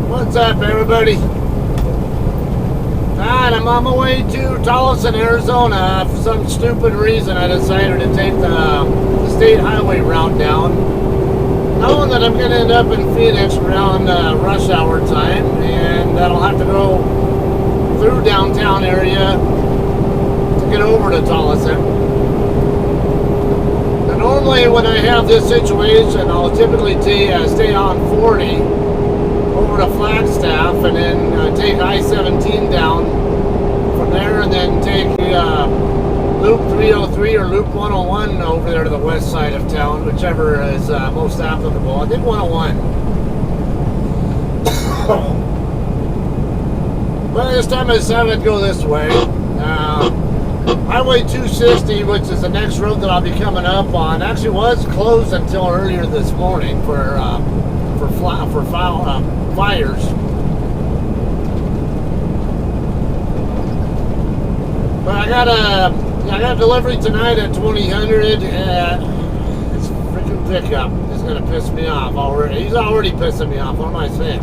What's up, everybody? Alright, I'm on my way to Tolleson, Arizona. For some stupid reason, I decided to take the state highway route down, knowing that I'm going to end up in Phoenix around rush hour time, and that I'll have to go through downtown area to get over to Tolleson. Now, normally when I have this situation, I'll typically stay on 40 over to Flagstaff, and then take I-17 down from there, and then take Loop 303 or Loop 101 over there to the west side of town, whichever is most applicable. I think 101. But this time I decided to go this way. Highway 260, which is the next road that I'll be coming up on, actually was closed until earlier this morning for fires. But I got a delivery tonight at 2000, and this freaking pickup is gonna piss me off already. He's already pissing me off. What am I saying?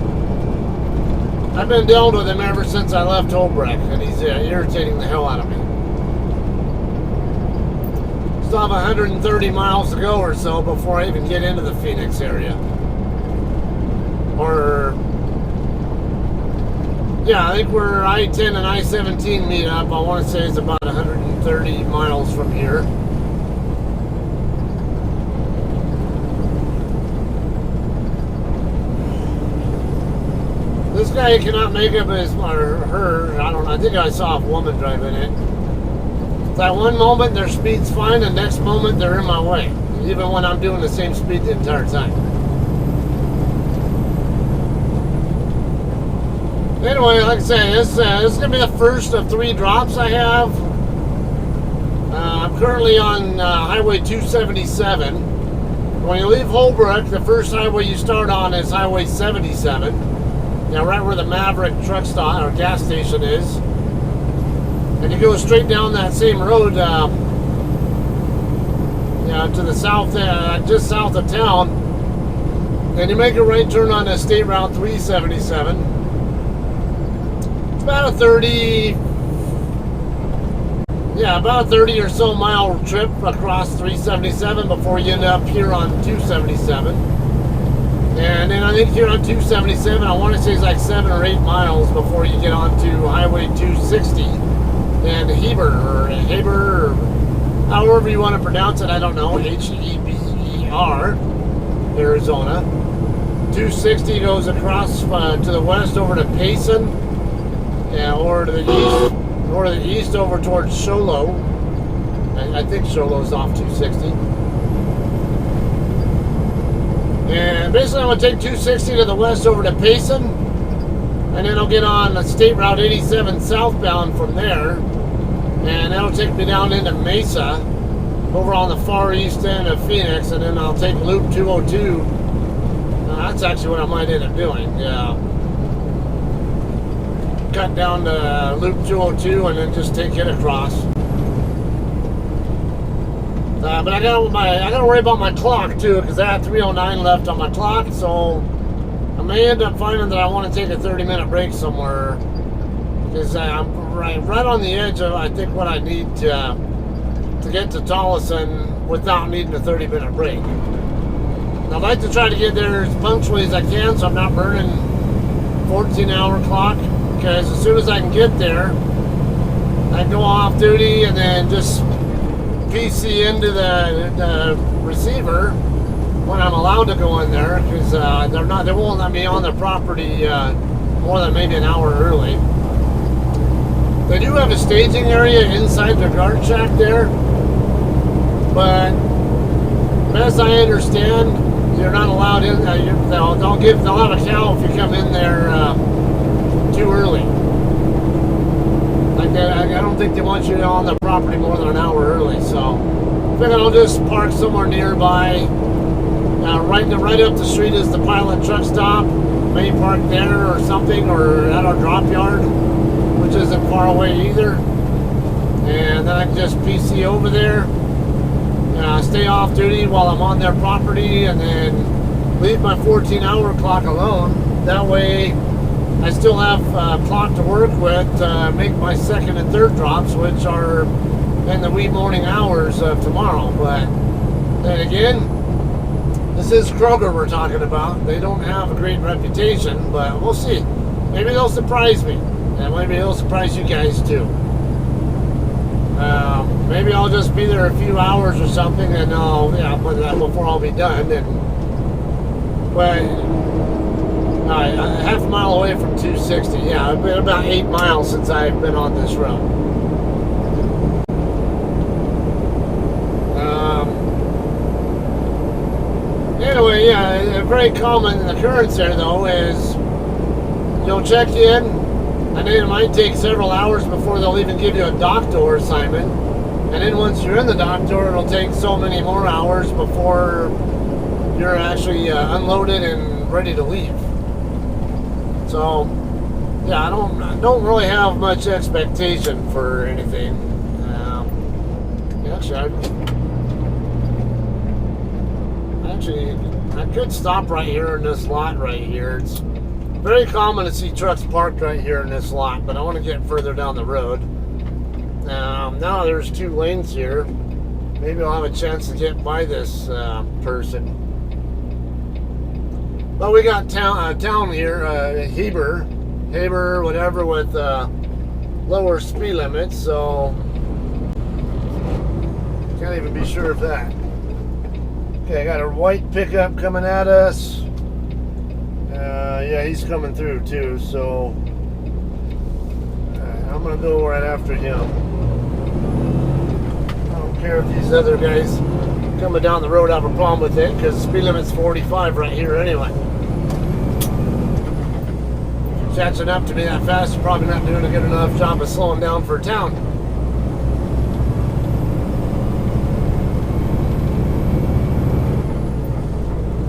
I've been dealing with him ever since I left Holbrook, and he's irritating the hell out of me. Still have 130 miles to go or so before I even get into the Phoenix area. I think where I-10 and I-17 meet up, I want to say it's about 130 miles from here. This guy cannot make up his, or her, I don't know, I think I saw a woman driving it. That one moment their speed's fine, the next moment they're in my way, even when I'm doing the same speed the entire time. Anyway, like I say, this is going to be the first of 3 drops I have. I'm currently on Highway 277. When you leave Holbrook, the first highway you start on is Highway 77. Right where the Maverick truck stop or gas station is. And you go straight down that same road to the south, just south of town. And you make a right turn on State Route 377. About a 30 or so mile trip across 377 before you end up here on 277. And then I think here on 277, I want to say it's like 7 or 8 miles before you get onto Highway 260 and Heber, or however you want to pronounce it, I don't know, Heber, Arizona. 260 goes across to the west over to Payson. Or to the east over towards Sholo. I think Sholo's off 260. And basically I'm going to take 260 to the west over to Payson, and then I'll get on State Route 87 southbound from there, and that'll take me down into Mesa, over on the far east end of Phoenix, and then I'll take Loop 202. That's actually what I might end up doing, cut down to Loop 202 and then just take it across. But I gotta worry about my clock too, because I have 309 left on my clock, so I may end up finding that I want to take a 30-minute break somewhere, because I'm right on the edge of, I think, what I need to get to Tolleson without needing a 30-minute break. I'd like to try to get there as punctually as I can, so I'm not burning 14-hour clock. Because as soon as I can get there, I can go off duty and then just PC into the receiver when I'm allowed to go in there, because they won't let me on their property more than maybe an hour early. They do have a staging area inside the guard shack there, but as I understand, you're not allowed in. They'll have a cow if you come in there too early. Like that, I don't think they want you on the property more than an hour early. So I think I'll just park somewhere nearby. Right up the street is the Pilot truck stop. Maybe park there or something, or at our drop yard, which isn't far away either. And then I can just PC over there, stay off duty while I'm on their property, and then leave my 14-hour clock alone. That way I still have clock to work with to make my second and third drops, which are in the wee morning hours of tomorrow. But then again, this is Kroger we're talking about. They don't have a great reputation, but we'll see. Maybe they'll surprise me, and maybe they'll surprise you guys too. Maybe I'll just be there a few hours or something, and before I'll be done. But half a mile away from 260. Yeah, I've been about 8 miles since I've been on this road. Anyway, yeah, very common occurrence there though is you'll check in, and then it might take several hours before they'll even give you a dock door assignment. And then once you're in the dock door, it'll take so many more hours before you're actually unloaded and ready to leave. So, yeah, I don't really have much expectation for anything. I could stop right here in this lot right here. It's very common to see trucks parked right here in this lot, but I want to get further down the road. Now there's 2 lanes here. Maybe I'll have a chance to get by this person. But we got town here, Heber, whatever, with lower speed limits, so can't even be sure of that. Okay, I got a white pickup coming at us. Yeah, he's coming through too, so I'm gonna go right after him. I don't care if these other guys coming down the road have a problem with it, because the speed limit's 45 right here anyway. If you're catching up to me that fast, you're probably not doing a good enough job of slowing down for a town.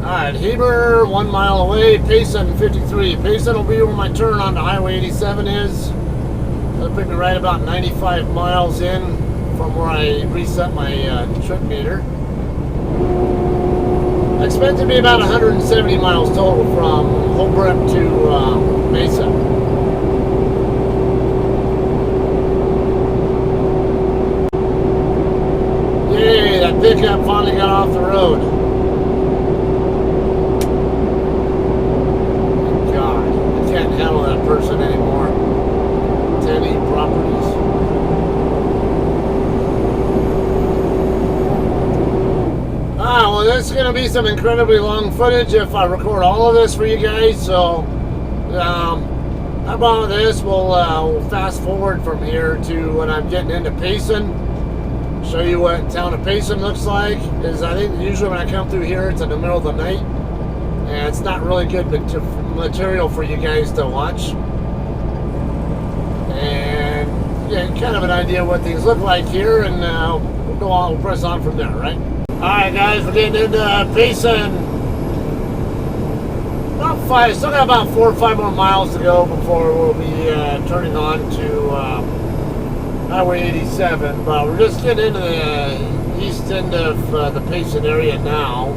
Alright, Heber, 1 mile away, Payson 53. Payson will be where my turn onto Highway 87 is. That'll put me right about 95 miles in from where I reset my trip meter. I expect to be about 170 miles total from Holbrook to Mesa. Yay, that pickup finally got off the road. Can't handle that person anymore. 10E Properties. Well, this is going to be some incredibly long footage if I record all of this for you guys. So, how about this? We'll fast forward from here to when I'm getting into Payson. Show you what town of Payson looks like. Because I think usually when I come through here, it's in the middle of the night. And it's not really good material for you guys to watch. And yeah, kind of an idea what things look like here, and we'll go on, we'll press on from there, right? Alright guys, we're getting into Payson. Still got about 4 or 5 more miles to go before we'll be turning on to Highway 87, but we're just getting into the east end of the Payson area now.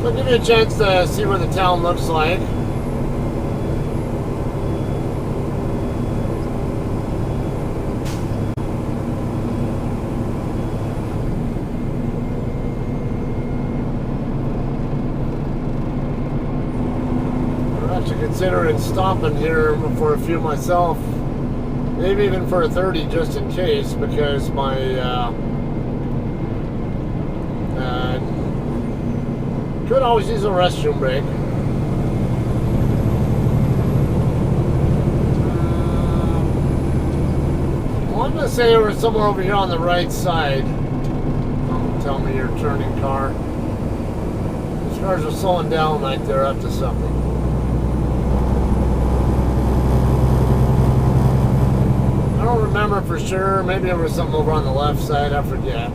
So I'll give you a chance to see what the town looks like. I'm actually considering stopping here for a few myself. Maybe even for a 30 just in case, because my could always use a restroom break. Well, I'm going to say we're somewhere over here on the right side. Don't tell me you're turning car. These cars are slowing down like they're up to something. I don't remember for sure. Maybe there was something over on the left side. I forget.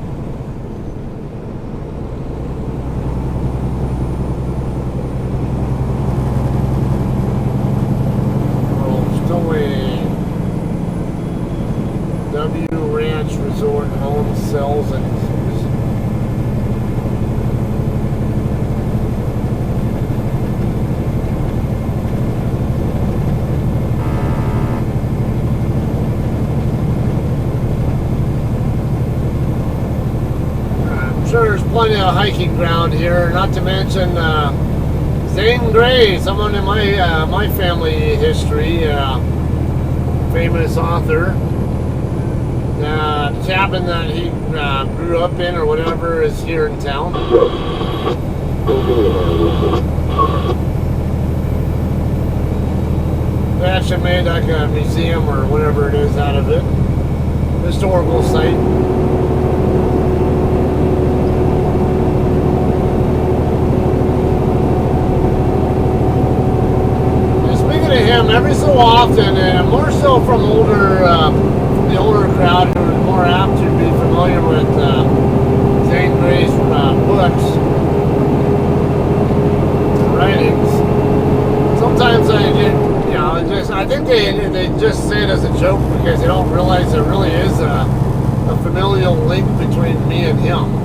W Ranch Resort Home Sells and hiking ground here. Not to mention Zane Grey, someone in my family history, famous author. The cabin that he grew up in or whatever is here in town. They actually made like a museum or whatever it is out of it. Historical site. Him every so often, and more so from the older crowd who are more apt to be familiar with Zane Grey's books, writings. Sometimes I think they just say it as a joke because they don't realize there really is a familial link between me and him.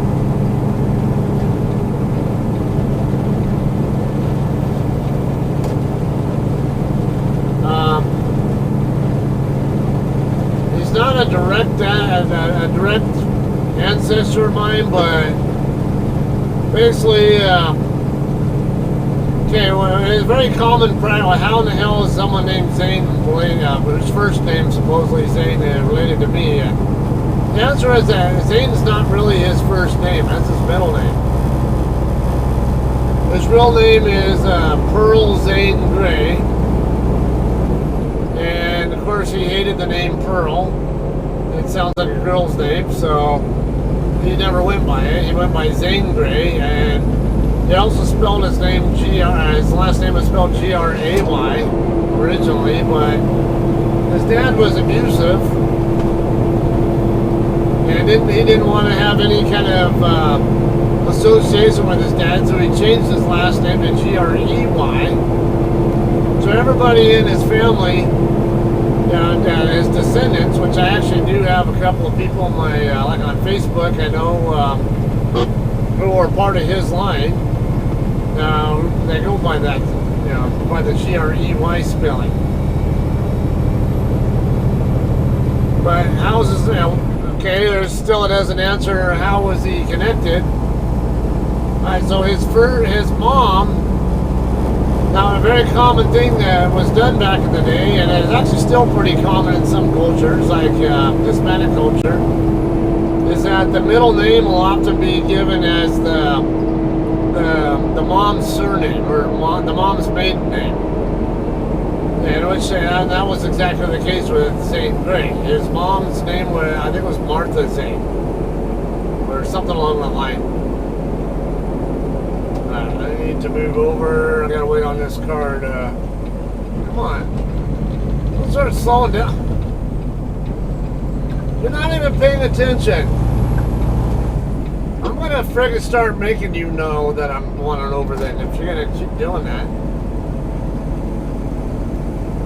Not a direct ancestor of mine, but basically, it's very common practice. How in the hell is someone named Zane, whose first name supposedly Zane, related to me? The answer is that Zane's not really his first name. That's his middle name. His real name is Pearl Zane Grey. And of course he hated the name Pearl. It sounds like a girl's name, so he never went by it. He went by Zane Grey, and he also spelled his name his last name was spelled Gray originally, but his dad was abusive, and he didn't want to have any kind of association with his dad, so he changed his last name to Grey. So everybody in his family, his descendants, which I actually do have a couple of people on my like on Facebook, I know who are part of his line. They go by that, by the Grey spelling. But how is this? Okay, there's still it doesn't answer. How was he connected? All right, so his mom. Now, a very common thing that was done back in the day, and it's actually still pretty common in some cultures, like Hispanic culture, is that the middle name will often be given as the mom's surname or the mom's maiden name. And that was exactly the case with Zane Grey. His mom's name was, I think it was Martha Zane, or something along that line. I need to move over. I gotta wait on this car to... Come on. Don't start slowing down. You're not even paying attention. I'm gonna friggin' start making you know that I'm going over that if you're gonna keep doing that.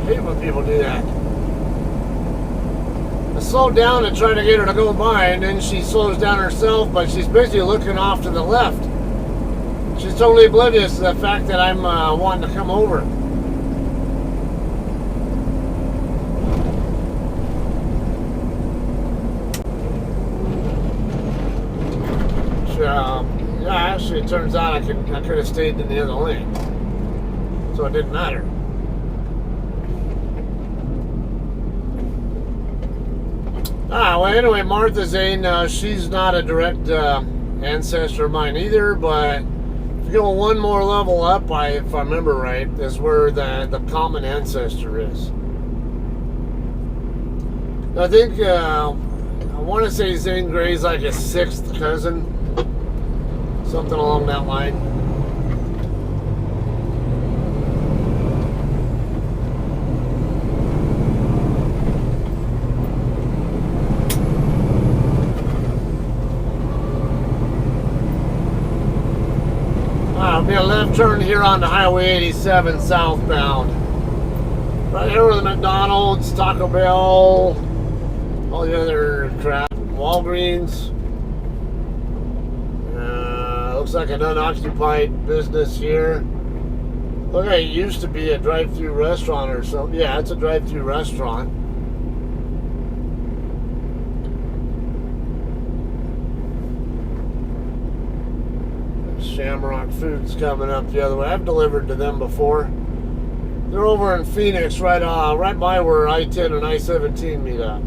I hate when people do that. I slow down and try to get her to go by, and then she slows down herself, but she's basically looking off to the left. She's totally oblivious to the fact that I'm wanting to come over. So, actually, it turns out I could have stayed in the other lane, so it didn't matter. Well, anyway, Martha Zane, she's not a direct ancestor of mine either, but if you go one more level up, if I remember right, is where the common ancestor is. I think, I want to say Zane Grey's like a sixth cousin, something along that line. Be a left turn here on the Highway 87 southbound. Right here with the McDonald's, Taco Bell, all the other crap, Walgreens. Looks like an unoccupied business here. Look, it used to be a drive-through restaurant or something. Yeah, it's a drive-through restaurant. Shamrock Foods coming up the other way. I've delivered to them before. They're over in Phoenix, right by where I-10 and I-17 meet up.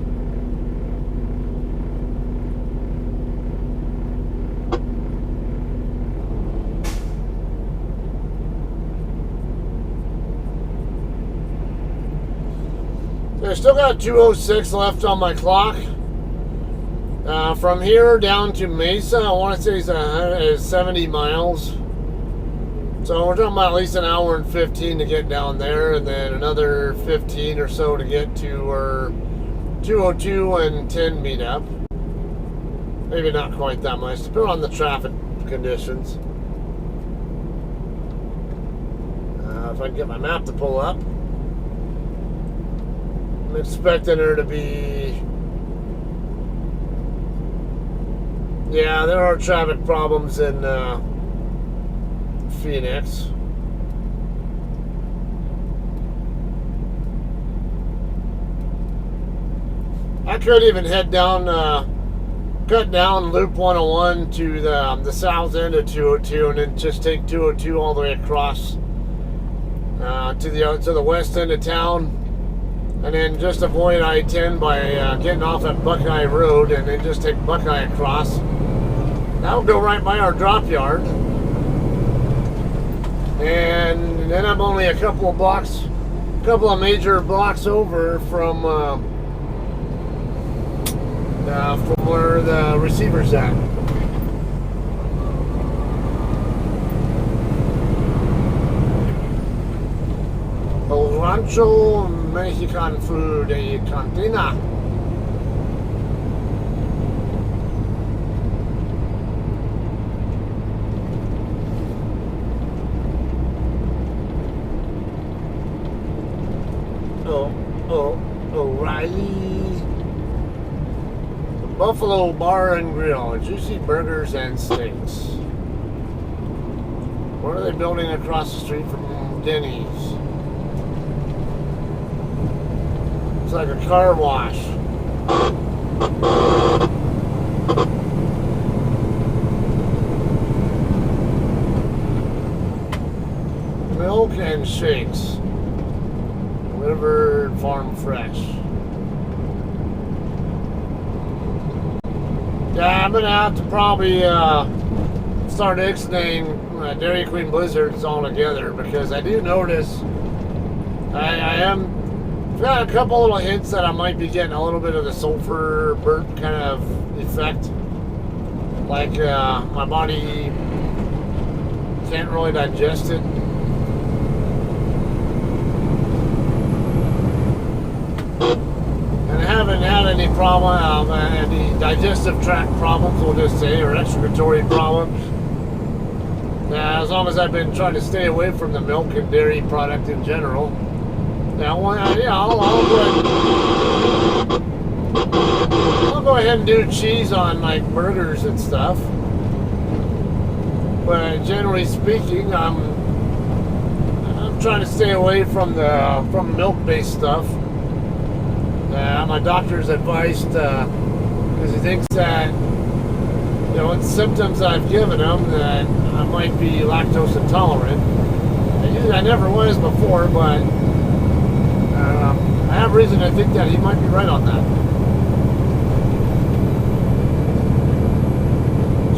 I still got 2:06 left on my clock. From here down to Mesa, I want to say it's 70 miles. So we're talking about at least an hour and 15 to get down there, and then another 15 or so to get to where 202 and 10 meet up. Maybe not quite that much, depending on the traffic conditions. If I can get my map to pull up. I'm expecting there to be... Yeah, there are traffic problems in Phoenix. I could even head down, cut down Loop 101 to the south end of 202, and then just take 202 all the way across to the west end of town, and then just avoid I-10 by getting off at Buckeye Road, and then just take Buckeye across. That'll go right by our drop yard. And then I'm only a couple of major blocks over from where the receiver's at. El Rancho Mexican Food y Cantina. O'Reilly. The Buffalo Bar and Grill, juicy burgers and steaks. What are they building across the street from Denny's? It's like a car wash. Milk and shakes. Delivered farm fresh. Yeah, I'm gonna have to probably start ixnaying Dairy Queen Blizzards altogether, because I do notice I've got a couple little hints that I might be getting a little bit of the sulfur burnt kind of effect. Like my body can't really digest it. And I haven't had any problem, any digestive tract problems, we'll just say, or excretory problems. As long as I've been trying to stay away from the milk and dairy product in general. I'll go ahead and do cheese on like burgers and stuff. But generally speaking, I'm trying to stay away from milk-based stuff. My doctor's advised, because he thinks that, with symptoms I've given him, that I might be lactose intolerant. I never was before, but I have reason to think that he might be right on that.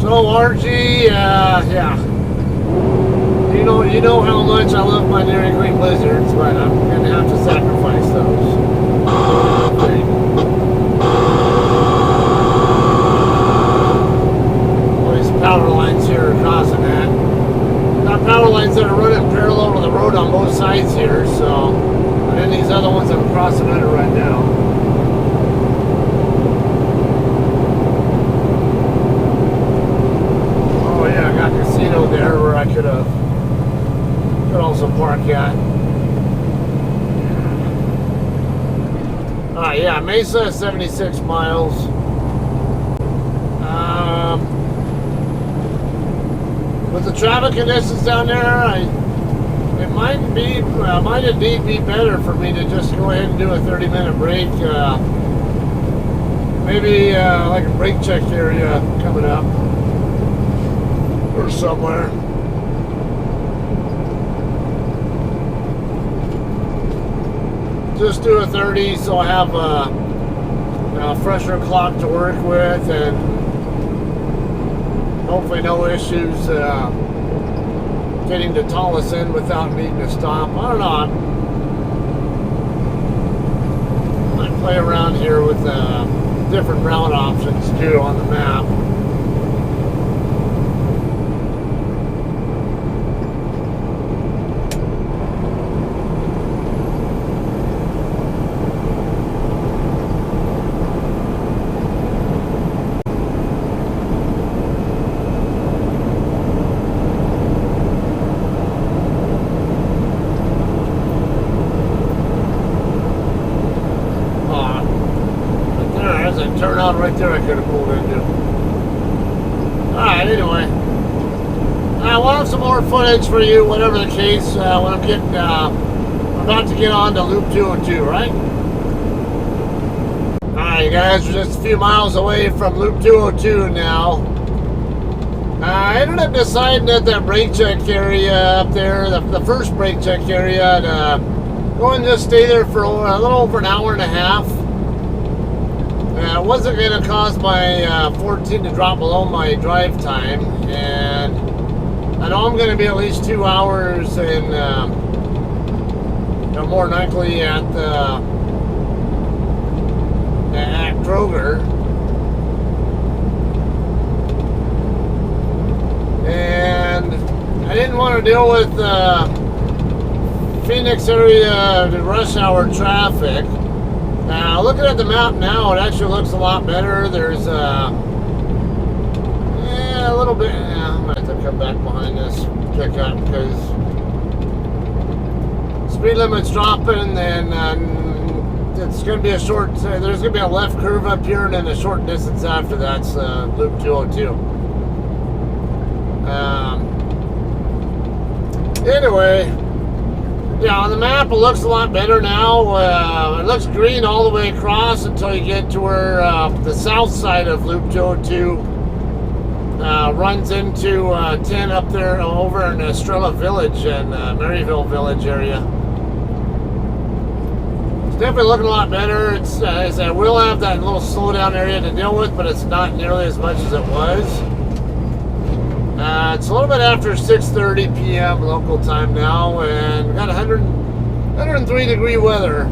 So RG, yeah. You know how much I love my Dairy Queen Blizzards, but I'm gonna have to sacrifice those. All these power lines here are causing that. Got power lines that are running parallel to the road on both sides here, so, and then these other ones I'm crossing under right now. Oh yeah, I got a casino there where I could also park at. Yeah, Mesa, 76 miles. With the traffic conditions down there, it might indeed be better for me to just go ahead and do a 30-minute break. Maybe like a brake check area coming up or somewhere. just do a 30 so I have a fresher clock to work with, and hopefully no issues getting to Tolleson without needing to stop. I don't know. I might play around here with different route options too on the map. Turnout right there I could have pulled into. Alright, anyway. We'll have some more footage for you, whatever the case, when I'm about to get on to Loop 202, right? Alright, you guys, we're just a few miles away from Loop 202 now. I ended up deciding at that brake check area up there, the first brake check area, to go and just stay there for a little over an hour and a half. It wasn't going to cause my 14 to drop below my drive time, and I know I'm going to be at least 2 hours in, more than likely at Kroger. And I didn't want to deal with Phoenix area rush hour traffic. Looking at the map now, it actually looks a lot better. There's a little bit. I might have to come back behind this pickup because speed limit's dropping, and it's going to be a short. There's going to be a left curve up here, and then a short distance after that's Loop 202. Anyway. Yeah, on the map it looks a lot better now. It looks green all the way across until you get to where the south side of Loop 202 runs into 10 up there over in Estrella Village and Maryville Village area. It's definitely looking a lot better. It's I will have that little slowdown area to deal with, but it's not nearly as much as it was. It's a little bit after 6:30 p.m. local time now, and we got 103 degree weather.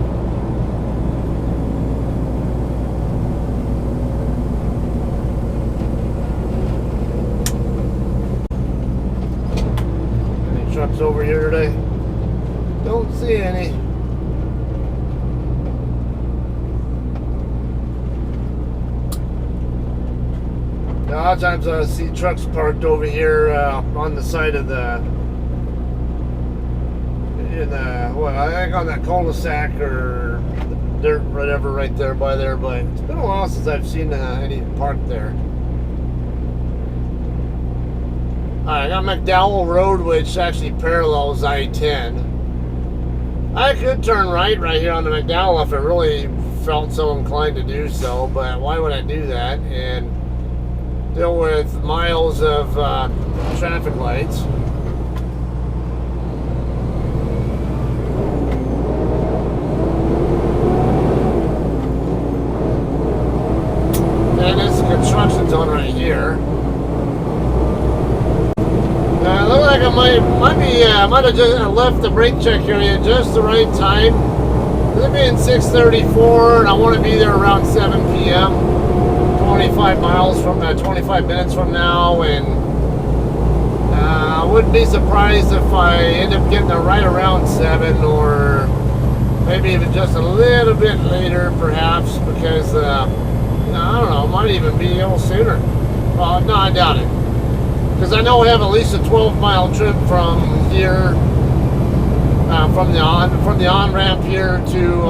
Any trucks over here today? Don't see any. A lot of times I see trucks parked over here on the side of I think on that cul-de-sac or dirt, whatever, right there by there. But it's been a while since I've seen any parked there. Alright, I got McDowell Road, which actually parallels I-10. I could turn right here on the McDowell if I really felt so inclined to do so, but why would I do that? And deal with miles of traffic lights. And this is a construction zone right here. It looks like I might have just left the brake check area just the right time. It's being 6:34, and I want to be there around 7 p.m. 25 miles from 25 minutes from now, and I wouldn't be surprised if I end up getting there right around 7, or maybe even just a little bit later, perhaps, because I don't know, might even be a little sooner. Well, no, I doubt it, because I know we have at least a 12-mile trip from here, from the on-ramp here to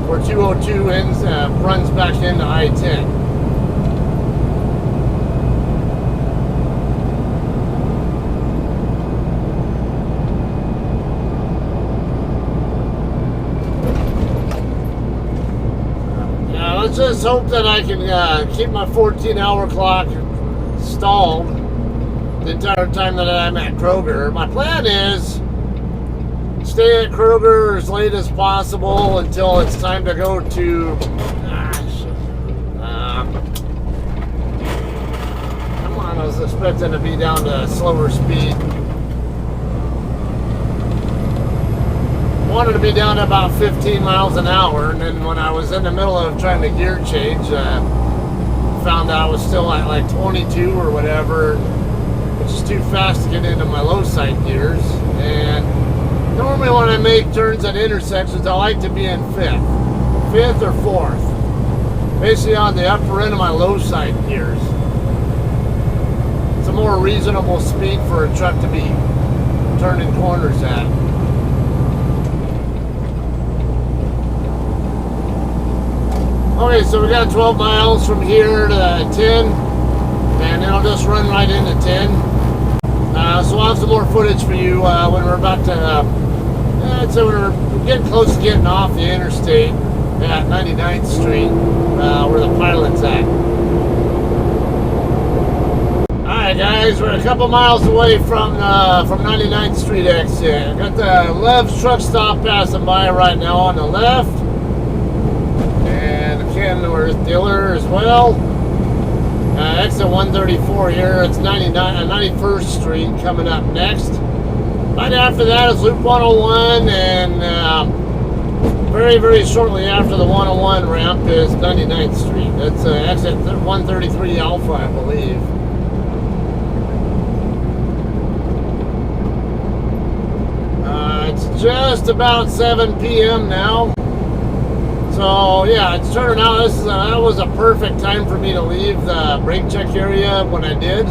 where 202 runs back into I-10. Let's just hope that I can keep my 14-hour clock stalled the entire time that I'm at Kroger. My plan is stay at Kroger as late as possible until it's time to go to. Come on, I was expecting to be down to slower speed. Wanted to be down to about 15 miles an hour, and then when I was in the middle of trying to gear change, found out I was still at like 22 or whatever, which is too fast to get into my low side gears. And normally when I make turns at intersections, I like to be in fifth or fourth, basically on the upper end of my low side gears. It's a more reasonable speed for a truck to be turning corners at. Okay, so we got 12 miles from here to 10, and it'll just run right into 10. So I'll have some more footage for you when we're about to, I'd say we're getting close to getting off the interstate at 99th Street, where the pilot's at. Alright guys, we're a couple miles away from 99th Street exit. I got the Lev's truck stop passing by right now on the left. And Kenworth dealer as well. Exit 134 here. It's 91st Street coming up next. Right after that is Loop 101, and very, very shortly after the 101 ramp is 99th Street. That's exit 133 Alpha, I believe. It's just about 7 p.m. now. So yeah, it's turning out that was a perfect time for me to leave the brake check area when I did.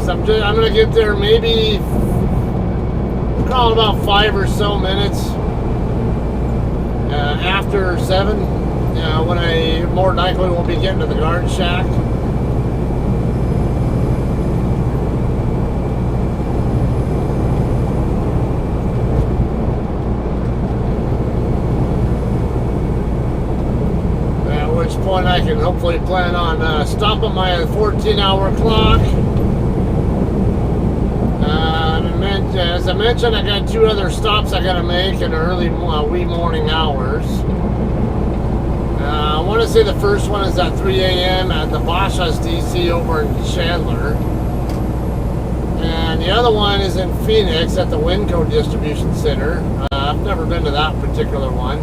I'm going to get there maybe call it about 5 or so minutes after 7. When I more likely will be getting to the guard shack. Point I can hopefully plan on stopping my 14-hour clock. As I mentioned, I got 2 other stops I gotta make in the early wee morning hours. I want to say the first one is at 3 a.m. at the Bosch's DC over in Chandler, and the other one is in Phoenix at the Winco Distribution Center. I've never been to that particular one.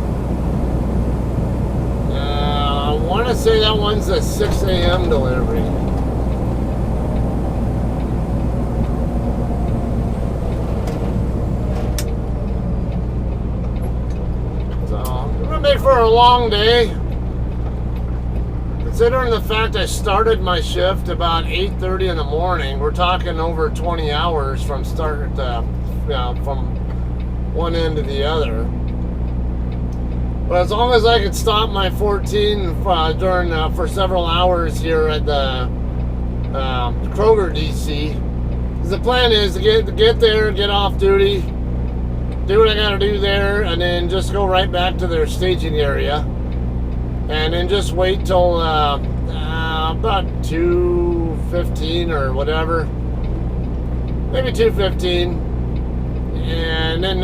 I want to say that one's a 6 a.m. delivery. So, we're going to make for a long day. Considering the fact I started my shift about 8:30 in the morning, we're talking over 20 hours from start from one end to the other. But as long as I could stop my 14 for several hours here at the Kroger DC, the plan is to get there, get off duty, do what I gotta do there, and then just go right back to their staging area, and then just wait till about 2:15 or whatever, maybe 2:15. And then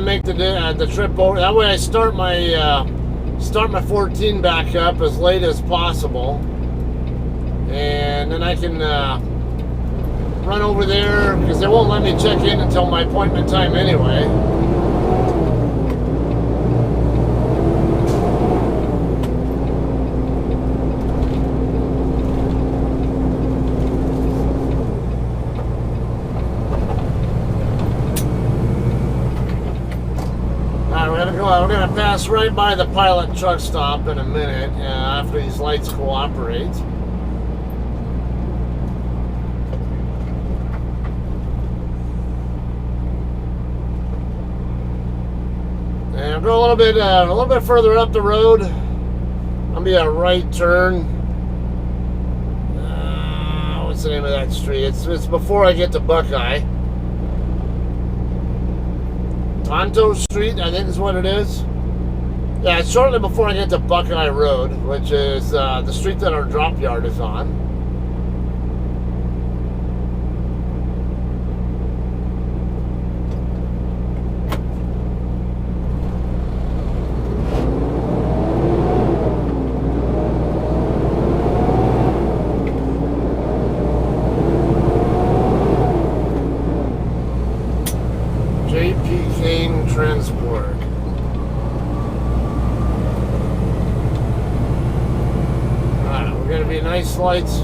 make the trip over. That way I start my 14 back up as late as possible, and then I can run over there because they won't let me check in until my appointment time anyway. We're going to pass right by the pilot truck stop in a minute after these lights cooperate. And I'll go a little bit further up the road. I'll be a right turn. What's the name of that street? It's before I get to Buckeye. Tonto Street, I think is what it is. Yeah, it's shortly before I get to Buckeye Road, which is the street that our drop yard is on. Cane Transport. Alright, we're gonna be nice lights.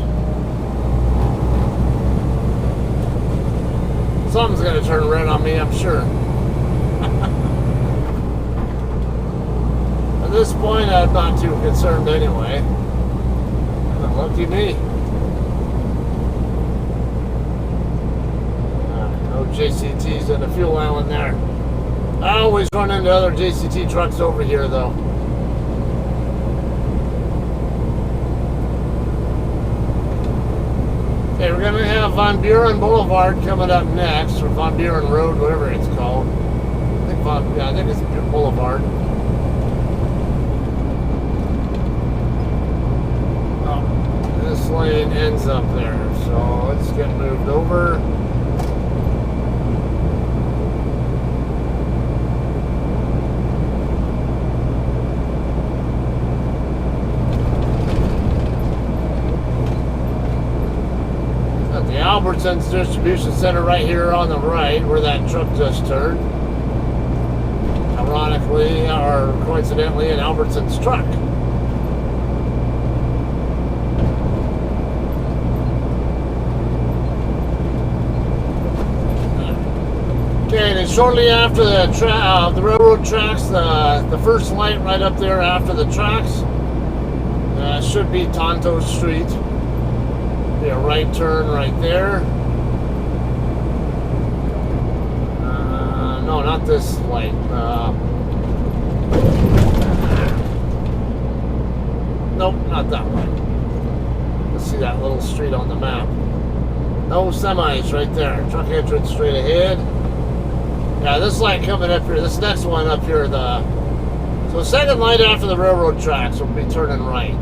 Something's gonna turn red on me, I'm sure. At this point, I'm not too concerned anyway. Lucky me. No JCTs in the fuel island there. I always run into other JCT trucks over here though. Okay, we're gonna have Van Buren Boulevard coming up next, or Van Buren Road, whatever it's called. I think it's Boulevard. Oh, this lane ends up there, so let's get moved over. Albertson's distribution center right here on the right where that truck just turned. Ironically, or coincidentally, an Albertson's truck. Okay, and then shortly after the railroad tracks, the first light right up there after the tracks should be Tonto Street. Be a right turn right there. No, not this light. Nope, not that light. Let's see that little street on the map. No semis right there. Truck entrance straight ahead. Yeah, this light coming up here. This next one up here. So the second light after the railroad tracks will be turning right.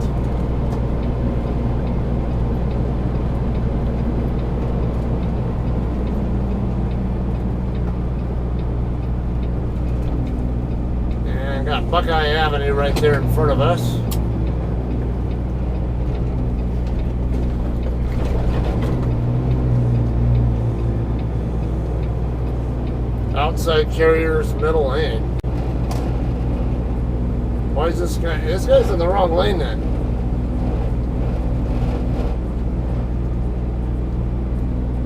Got Buckeye Avenue right there in front of us. Outside carriers, middle lane. Why is this guy? This guy's in the wrong lane then.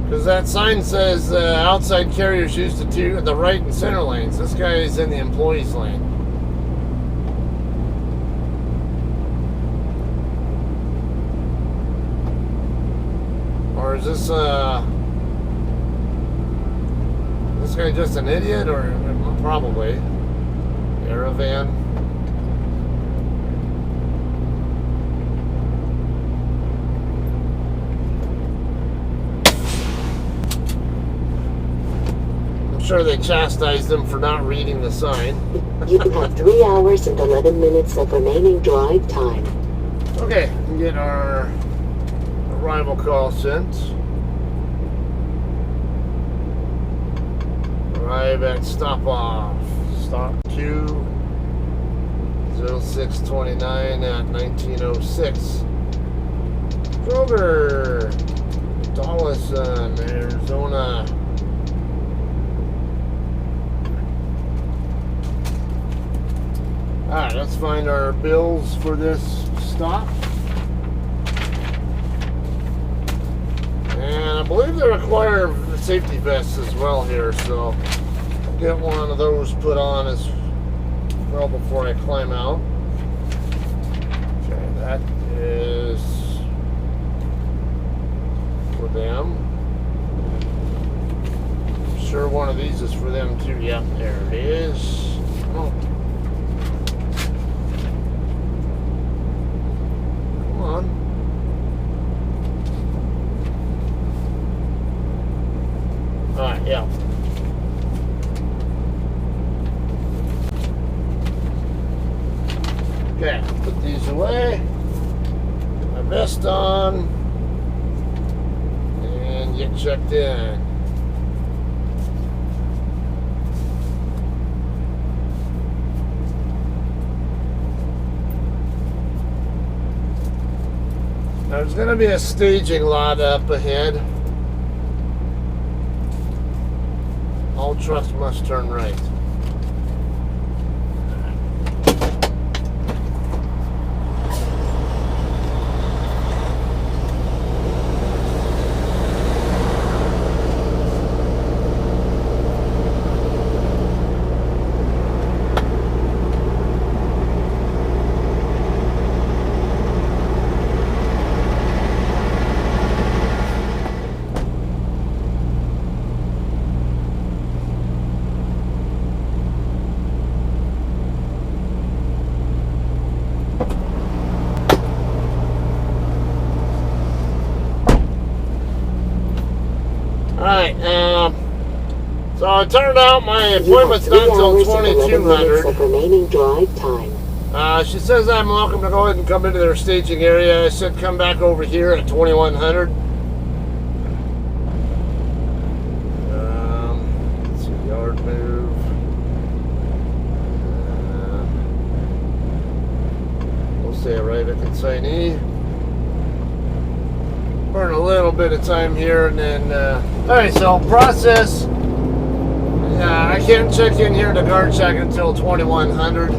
Because that sign says outside carriers used to the right and center lanes. This guy is in the employees lane. Or is this guy just an idiot, or probably Caravan? I'm sure they chastised him for not reading the sign. You have 3 hours and 11 minutes of remaining drive time. Okay, we can get our arrival call sent. Arrive at stop off. Stop Q 0629 at 1906. Kroger, Tolleson, Arizona. Alright, let's find our bills for this stop. And I believe they require safety vests as well here, so I'll get one of those put on as well before I climb out. Okay, that is for them. I'm sure one of these is for them too. Yep, there it is. Oh. Come on. Alright, yeah. Okay, put these away. Get my vest on. And get checked in. Now, there's going to be a staging lot up ahead. All trucks must turn right. Alright, so it turned out my appointment's not until 2200. Of remaining drive time. She says I'm welcome to go ahead and come into their staging area. I said come back over here at 2100. Let's see, yard move. We'll say arrive at consignee. Burn a little bit of time here and then alright, so process. I can't check in here to guard check until 2100.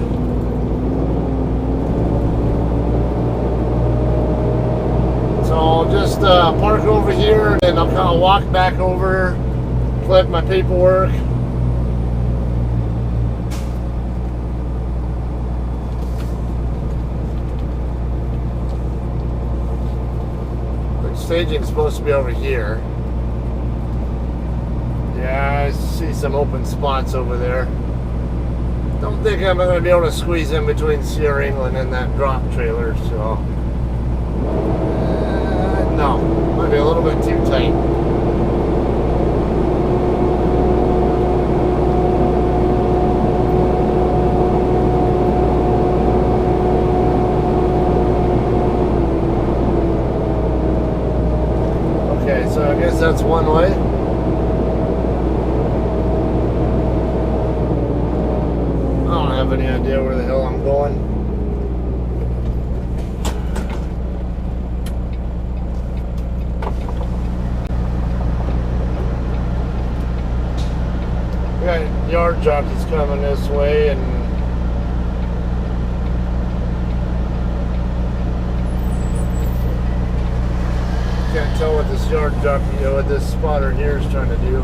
So I'll just park over here and then I'll kind of walk back over, collect my paperwork. Staging's supposed to be over here. Yeah, I see some open spots over there. Don't think I'm going to be able to squeeze in between Sierra England and that drop trailer, so no, might be a little bit too tight. So I guess that's one way. I don't have any idea where the hell I'm going. We got yard jockeys coming this way and can't tell what this yard jockey, what this spotter here is trying to do.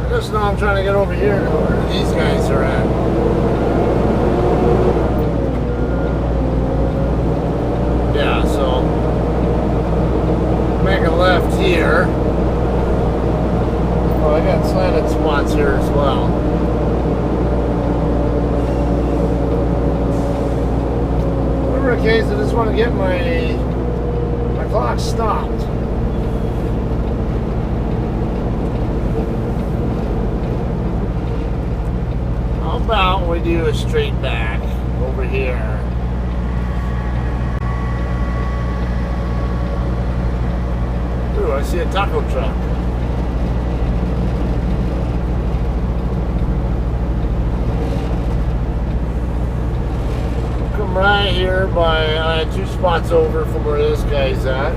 I just know I'm trying to get over here to where these guys are at. Yeah, so make a left here. Oh, I got slanted spots here as well. Case, I just want to get my clock stopped. How about we do a straight back over here? Ooh, I see a taco truck. Right here by 2 spots over from where this guy's at.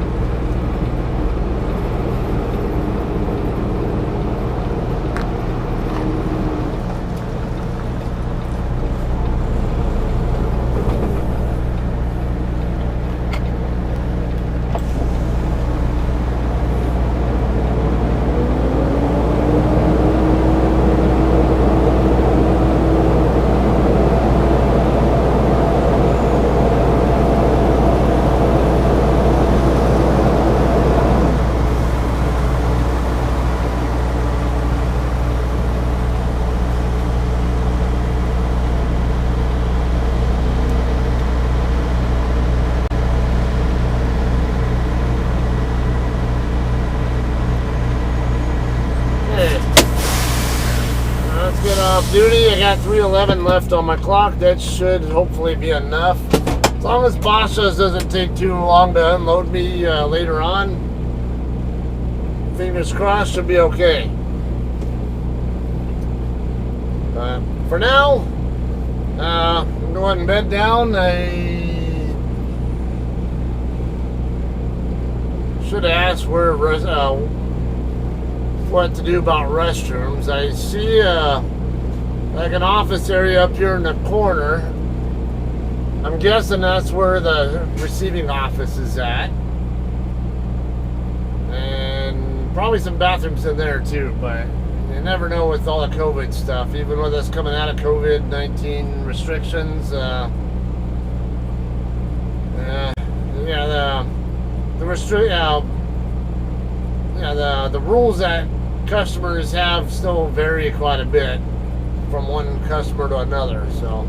Duty, I got 311 left on my clock. That should hopefully be enough. As long as Basha's doesn't take too long to unload me later on, fingers crossed, should be okay. For now, I'm going to bed down. I should have asked what to do about restrooms. I see like an office area up here in the corner. I'm guessing that's where the receiving office is at. And probably some bathrooms in there too, but you never know with all the COVID stuff. Even with us coming out of COVID-19 restrictions, the rules that customers have still vary quite a bit from one customer to another. So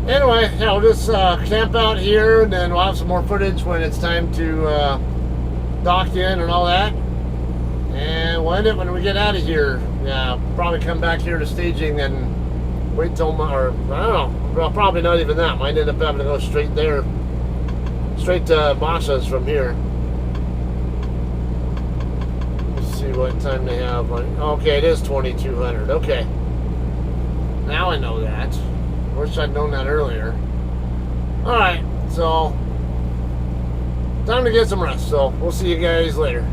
anyway, I'll just camp out here, and then we'll have some more footage when it's time to dock in and all that. And we'll end it when we get out of here. Yeah, probably come back here to staging and wait till or I don't know. Well, probably not even that. Might end up having to go straight there, straight to Masha's from here. Let's see what time they have. Okay, it is 2200. Okay, now I know that. Wish I'd known that earlier. All right, so time to get some rest. So we'll see you guys later.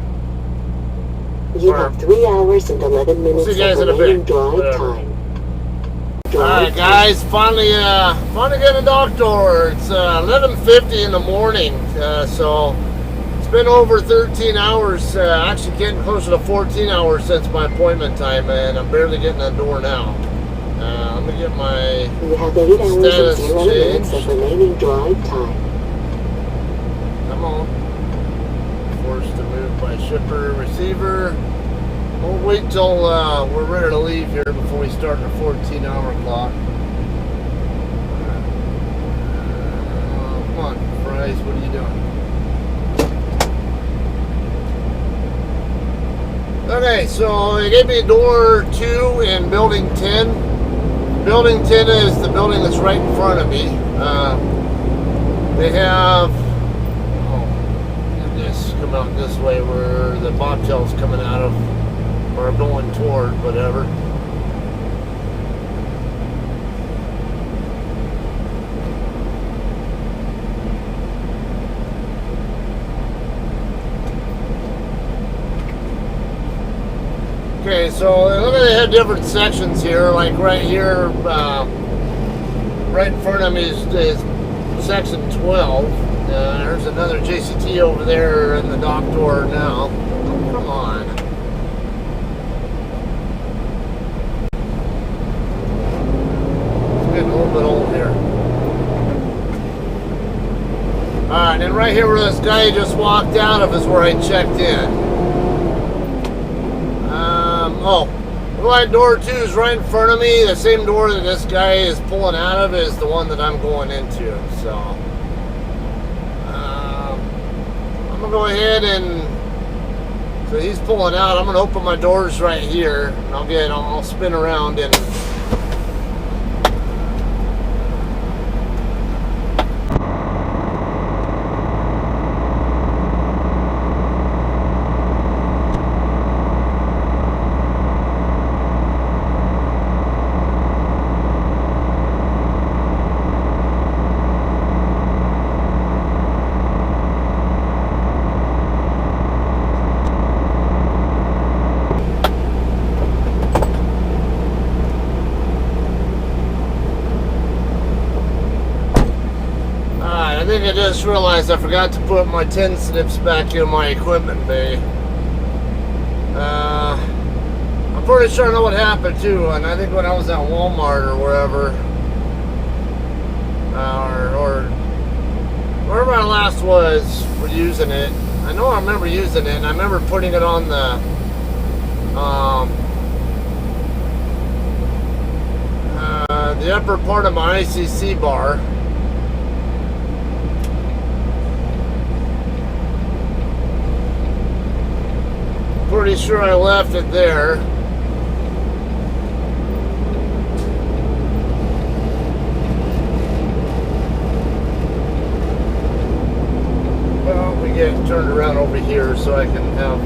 You have 3 hours and 11 minutes see you guys of in a remaining bit. drive Whatever. time. Alright guys, finally getting a dock door. It's 11:50 in the morning, so it's been over 13 hours, actually getting closer to 14 hours since my appointment time, and I'm barely getting the door now. Let me get my You have 8 hours and status 0 minutes change. of remaining drive time. Come on. Forced to move my shipper receiver. We'll wait till we're ready to leave here before we start the 14-hour clock. Come on, Fries, what are you doing? Okay, so they gave me door 2 in building 10. Building 10 is the building that's right in front of me. They have, this come out this way where the bobtail's coming out of, or going toward, whatever. Okay, so look at they have different sections here. Like right here, right in front of me is section 12. There's another JCT over there in the dock door now. Oh, come on. It's getting a little bit old here. Alright, and right here where this guy just walked out of is where I checked in. Line door 2 is right in front of me. The same door that this guy is pulling out of is the one that I'm going into. So I'm gonna go ahead and, so he's pulling out. I'm gonna open my doors right here, and I'll spin around and. I think I just realized I forgot to put my 10 snips back in my equipment bay. I'm pretty sure I know what happened too, and I think when I was at Walmart or wherever, or wherever I last was for using it, I know I remember using it, and I remember putting it on the upper part of my ICC bar. Pretty sure I left it there. Well, we get turned around over here so I can have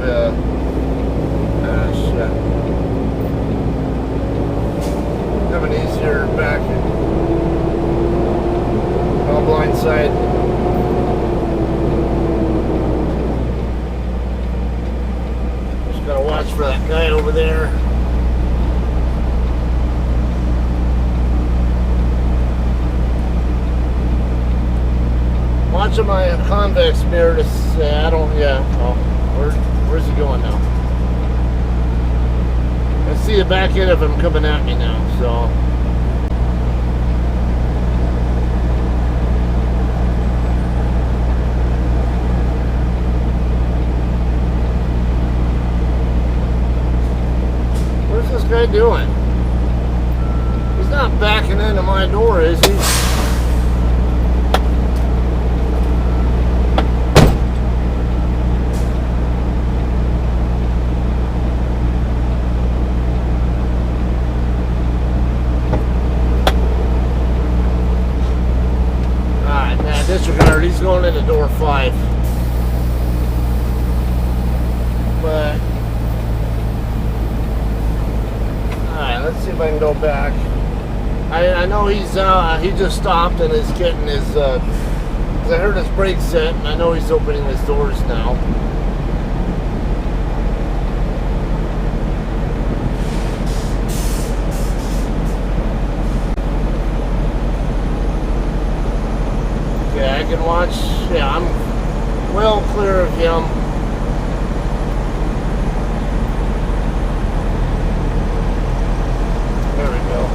have an easier back. All blind side. for that guy over there. Watching my convex mirror to say, I don't, yeah, oh, where's he going now? I see the back end of him coming at me now, so. What's this guy doing? He's not backing into my door, is he? Disregard, he's going into door 5. But alright, let's see if I can go back. I know he just stopped and is getting his 'cause I heard his brake set and I know he's opening his doors now. I can watch, yeah, I'm well clear of him. There we go.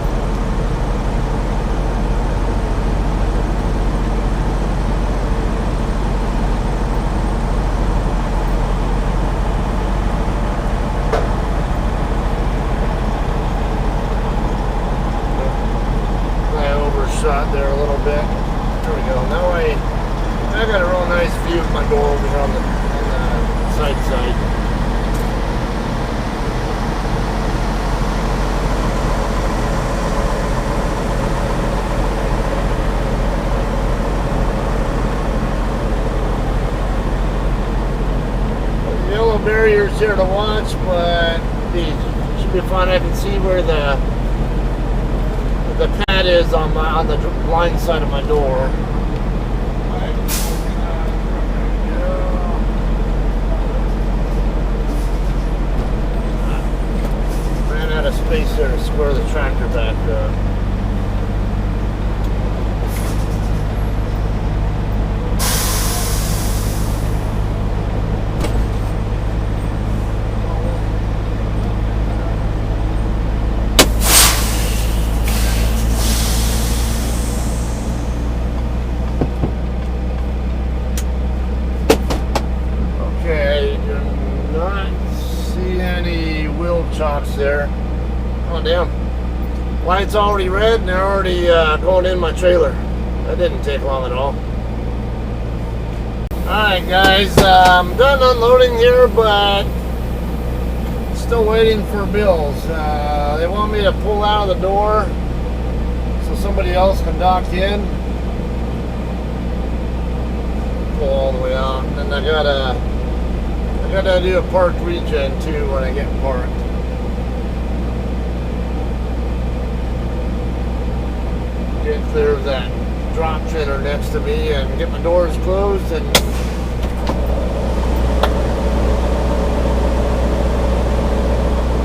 I overshot there a little bit. There we go. Now I got a real nice view of my door over here on the side. The yellow barrier's here to watch, but these should be fine. I can see where the pad is on the blind side of my door. Ran out of space there to square the tractor back up. Chocks there. Oh damn. Light's already red and they're already going in my trailer. That didn't take long at all. Alright guys, I'm done unloading here, but still waiting for bills. They want me to pull out of the door so somebody else can dock in. Pull all the way out. And then I gotta do a park regen too when I get parked. Get clear of that drop trailer next to me and get my doors closed and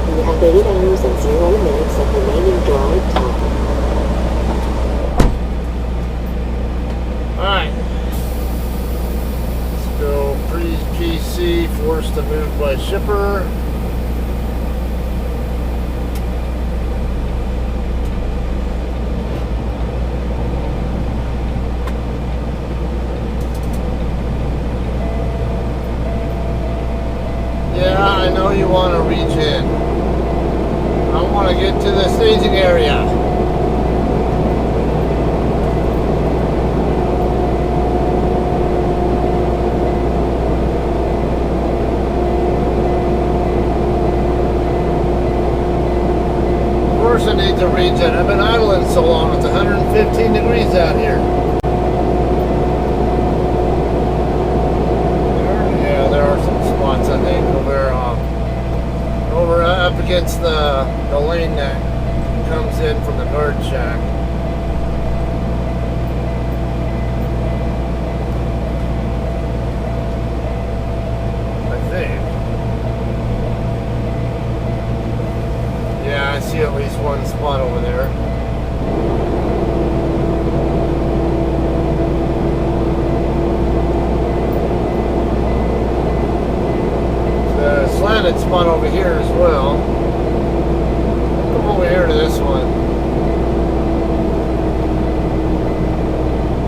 you have 8 hours and 0 minutes of remaining drive time. Alright. Let's go pre-PC, forced to move by shipper. Yeah, I know you want to reach in. I want to get to the staging area. Of course I need to regen. I've been idling so long. It's 115 degrees out here. There are some spots I think over up against the lane that comes in from the guard shack. I think. Yeah, I see at least one spot over there. There's a slanted spot over here as well. Come over here to this one.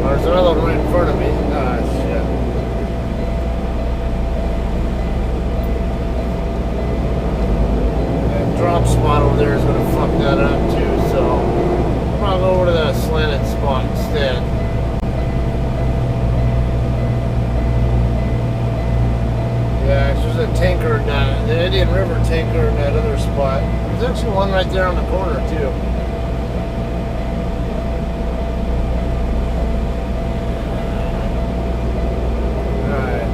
There's another one right in front of me. Ah, shit. That drop spot over there is going to fuck that up too, so I'll go over to that slanted spot instead. Yeah, there's a tanker, the Indian River tanker in that other spot. There's actually one right there on the corner too. Alright.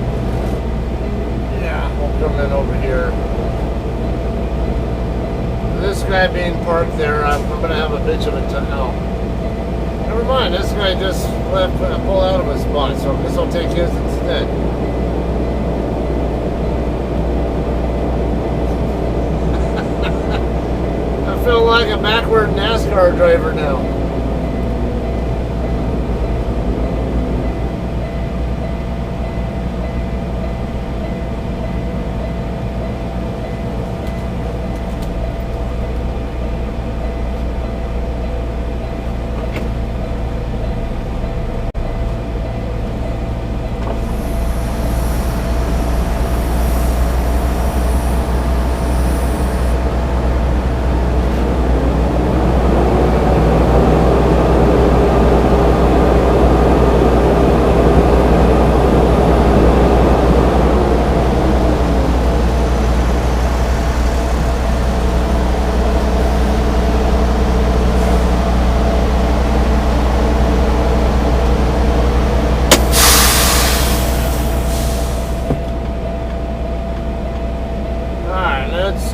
Yeah, we'll come in over here. This guy being parked there, I'm going to have a bitch of a time. No. Never mind, this guy just left, pulled out of a spot, so I guess I'll take his instead. I feel like a backward NASCAR driver now.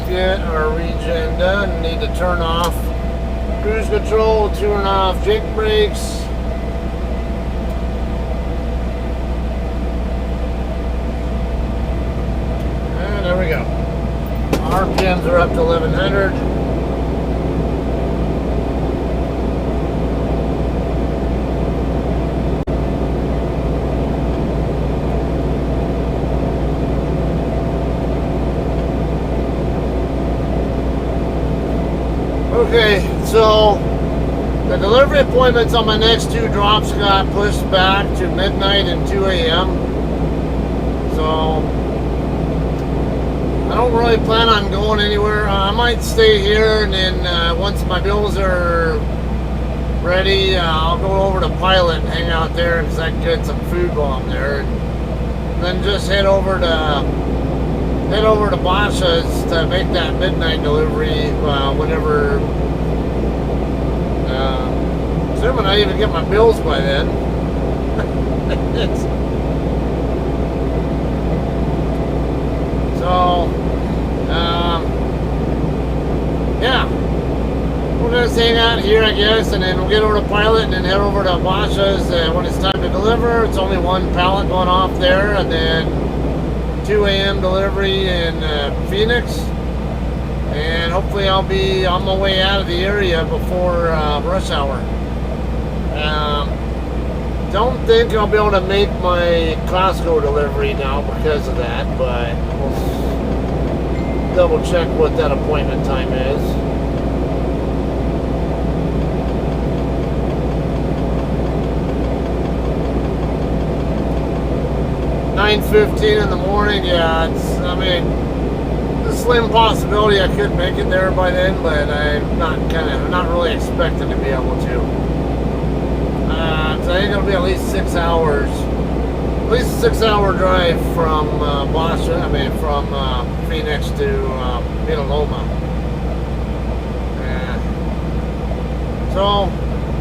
Get our regen done. Need to turn off cruise control, turn off jake brakes. And there we go. RPMs are up to 1100. Okay, so the delivery appointments on my next two drops got pushed back to midnight and 2 a.m. So I don't really plan on going anywhere. I might stay here, and then once my bills are ready, I'll go over to Pilot and hang out there because I can get some food while I'm there. And then just head over to Basha's to make that midnight delivery whenever. Assuming I even get my bills by then. So, yeah. We're going to hang out here, I guess, and then we'll get over to Pilot and then head over to Basha's when it's time to deliver. It's only one pallet going off there, and then 2 a.m. delivery in Phoenix, and hopefully I'll be on my way out of the area before rush hour. Don't think I'll be able to make my Costco delivery now because of that, but we'll double check what that appointment time is. $9:15 in the morning. Yeah, it's a slim possibility I could make it there by then, but I'm not really expecting to be able to. So I think it'll be at least 6 hours, at least a 6-hour drive from from Phoenix to Petaluma. So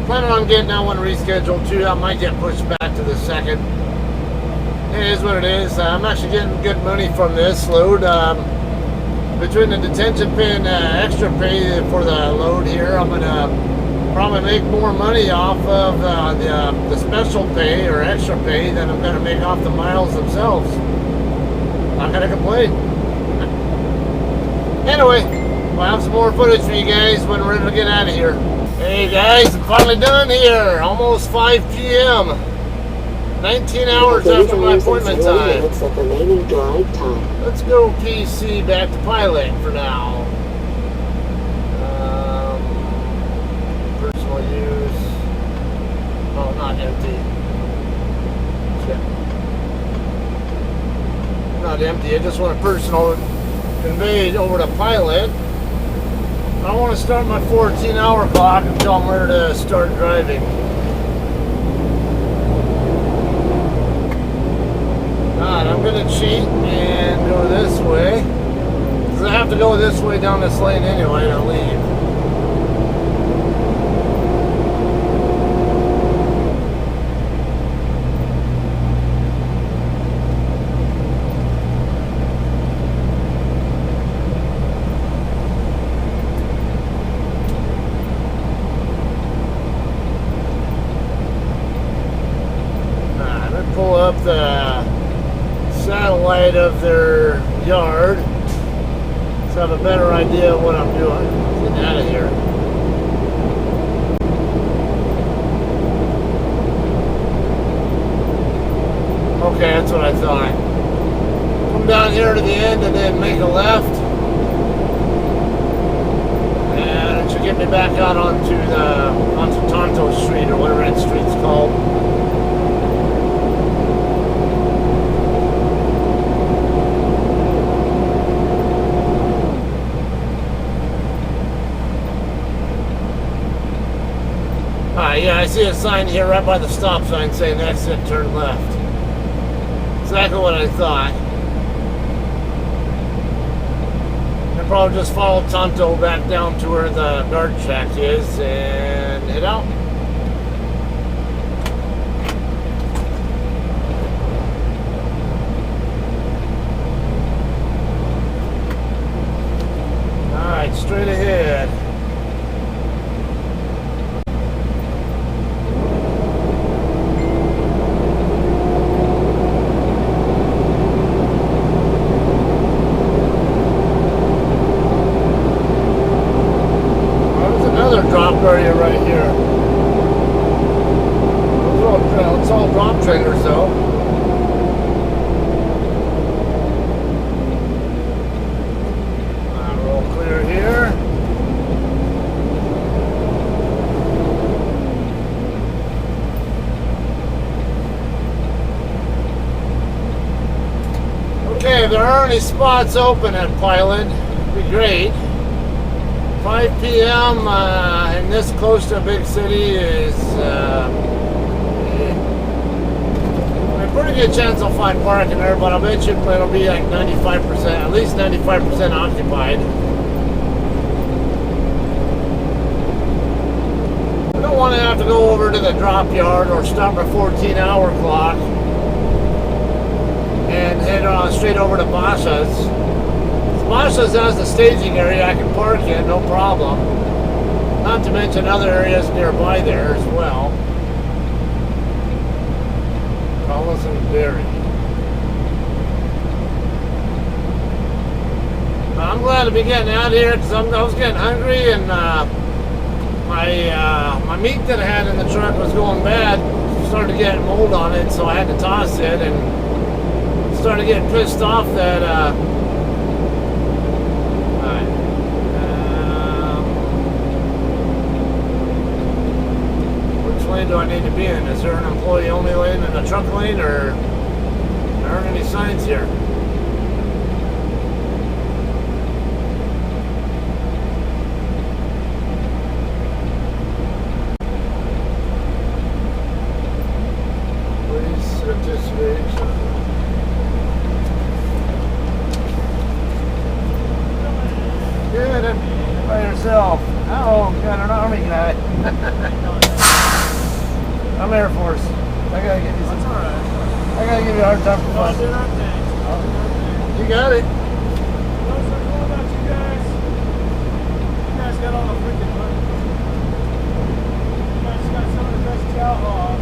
planning on getting that one rescheduled too. I might get pushed back to the 2nd. It is what it is. I'm actually getting good money from this load. Between the detention pay and extra pay for the load here, I'm gonna probably make more money off of the special pay or extra pay than I'm gonna make off the miles themselves. Not gonna complain. Anyway, We'll have some more footage for you guys when we're ready to get out of here. Hey guys, I'm finally done here. Almost 5 p.m. 19 hours after my appointment time. Minutes of remaining drive time. Let's go PC back to pilot for now. Personal use. Oh, not empty. Shit. Not empty. I just want a personal conveyed over to pilot. I want to start my 14-hour clock until I'm ready to start driving. Alright, I'm going to cheat and go this way. Because I have to go this way down this lane anyway to leave. Pull up the satellite of their yard so I have a better idea of what I'm doing. Get out of here. Okay, that's what I thought. Come down here to the end and then make a left. And it should get me back out onto Tonto Street or whatever that street's called. Yeah, I see a sign here right by the stop sign saying exit, turn left. Exactly what I thought. I'll probably just follow Tonto back down to where the guard shack is and head out. Alright, straight ahead. Drop area right here. It's all drop trailers though. Roll clear here. Okay, if there are any spots open at Pilot, it'd be great. 5 p.m. And this close to a big city is a pretty good chance I'll find parking there, but I bet you it'll be like 95%, at least 95% occupied. I don't want to have to go over to the drop yard or stop my 14-hour clock and head straight over to Basha's. Basha's has the staging area I can park in, no problem. Not to mention other areas nearby there as well. Tolleson Berry. I'm glad to be getting out here because I was getting hungry and my meat that I had in the truck was going bad. Started to get mold on it, so I had to toss it and started getting pissed off that lane do I need to be in? Is there an employee only lane and a truck lane, or there aren't any signs here? Please participate. Good, by yourself. Oh, got an army guy. I'm Air Force. I gotta give you some. That's alright. I gotta give you a hard time for fun. You got it. What's so cool about you guys? You guys got all the freaking money. You guys got some of the best outlaws.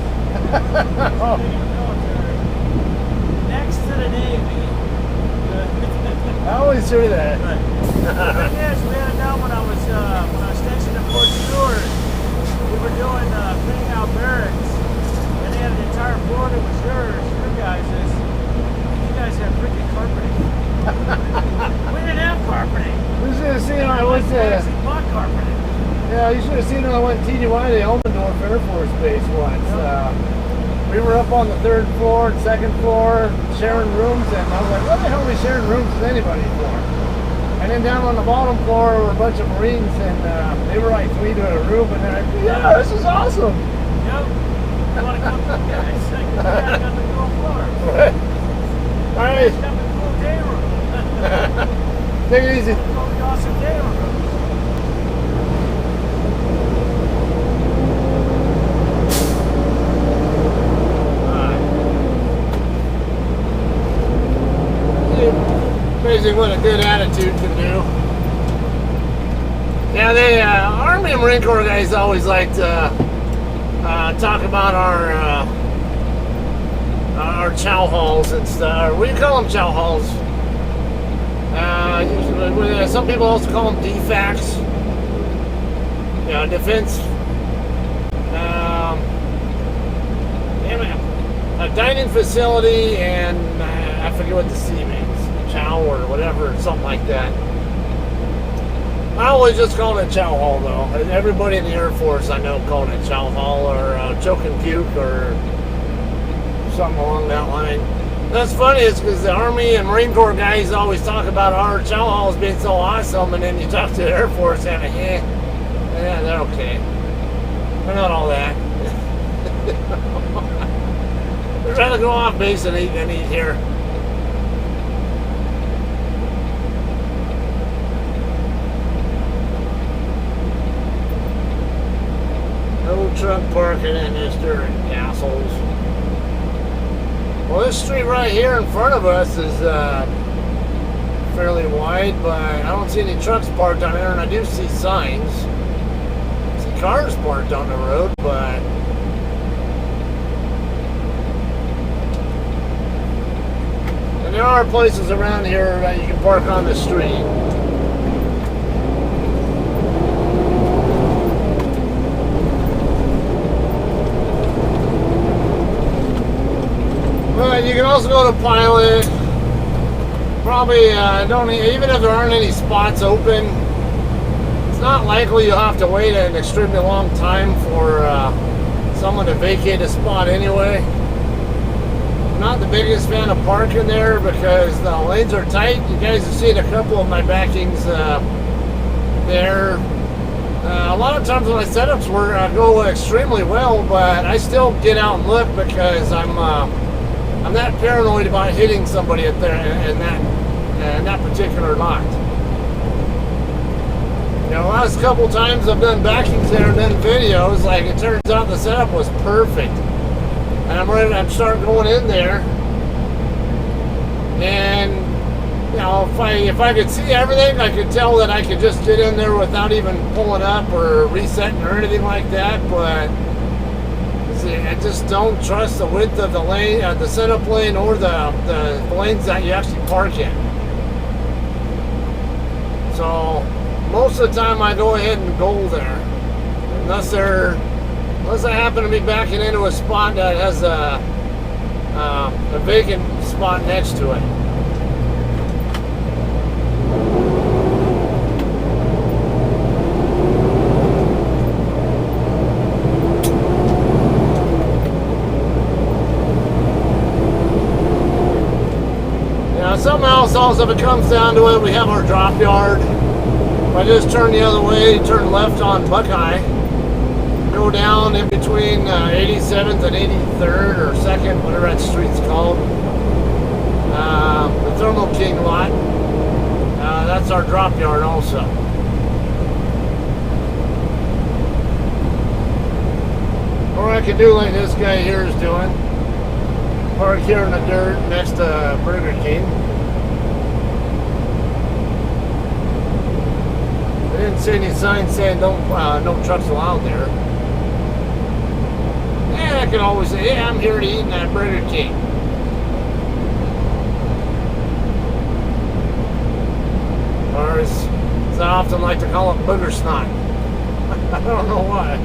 Oh. In the military. Next to the Navy. I always hear that. Right. The thing is, man, now was. Actually, bought carpeting. Yeah, you should have seen when I went TDY to Elmendorf Air Force Base once. We were up on the 3rd floor and 2nd floor sharing rooms, and I was like, what the hell are we sharing rooms with anybody for? And then down on the bottom floor were a bunch of Marines, and they were like 3 to a room, and they're like, yeah, this is awesome. Yep. You want to come to the guys? You got the cool floor. All right. Got the cool day room. Take it easy. The awesome day room. Amazing what a good attitude can do. Yeah, the Army and Marine Corps guys always like to talk about our chow halls and stuff. What do you call them, chow halls? Some people also call them DFACs. Defense. A dining facility, and I forget what the C means. Chow or whatever, something like that. I always just call it a chow hall, though. Everybody in the Air Force I know called it chow hall or choke and puke or something along that line. That's funny, is because the Army and Marine Corps guys always talk about our chow halls being so awesome, and then you talk to the Air Force and yeah, they're okay. They're not all that. We'd rather go off base and eat here. No truck parking in this dirt, assholes. Well, this street right here in front of us is fairly wide, but I don't see any trucks parked on there, and I do see signs. I see cars parked on the road, but and there are places around here that you can park on the street. But you can also go to Pilot. Probably even if there aren't any spots open, it's not likely you'll have to wait an extremely long time for someone to vacate a spot anyway. I'm not the biggest fan of parking there because the lanes are tight. You guys have seen a couple of my backings there. A lot of times when my setups go extremely well, but I still get out and look because I'm not paranoid about hitting somebody at there in that particular lot. The last couple times I've done backings there and then videos, like it turns out the setup was perfect, and I'm starting going in there, and if I could see everything, I could tell that I could just get in there without even pulling up or resetting or anything like that, but I just don't trust the width of the lane, the setup lane, or the lanes that you actually park in. So most of the time I go ahead and go there, unless I happen to be backing into a spot that has a vacant spot next to it. Something else also, if it comes down to it, we have our drop yard. If I just turn the other way, turn left on Buckeye, go down in between 87th and 83rd or 2nd, whatever that street's called, the Thermal King lot, that's our drop yard also. Or I could do like this guy here is doing, park here in the dirt next to Burger King. I didn't see any signs saying no trucks allowed there. And I could always say, yeah, I'm here to eat in that Burger King. Or as I often like to call it, booger snot. I don't know why.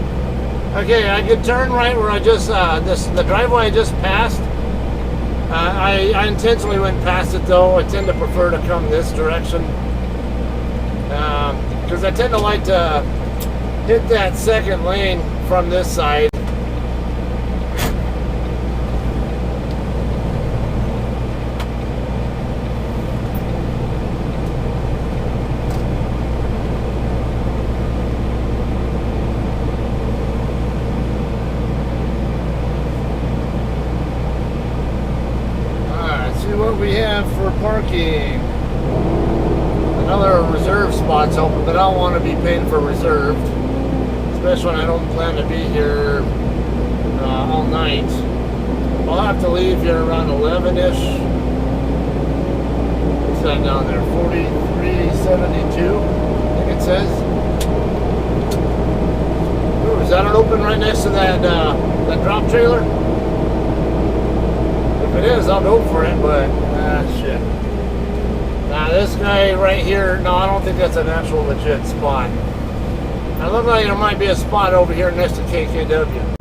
Okay, I could turn right where I just, the driveway I just passed. I intentionally went past it though. I tend to prefer to come this direction. because I tend to like to hit that second lane from this side. What we have for parking. Another reserve spot's open, but I don't want to be paying for reserved, especially when I don't plan to be here all night. I'll have to leave here around 11-ish. What's that down there? 4372, I think it says. Ooh, is that an open right next to that that drop trailer? If it is, I'll go for it, but shit. Now this guy right here, no, I don't think that's an actual legit spot. It looks like there might be a spot over here next to KKW.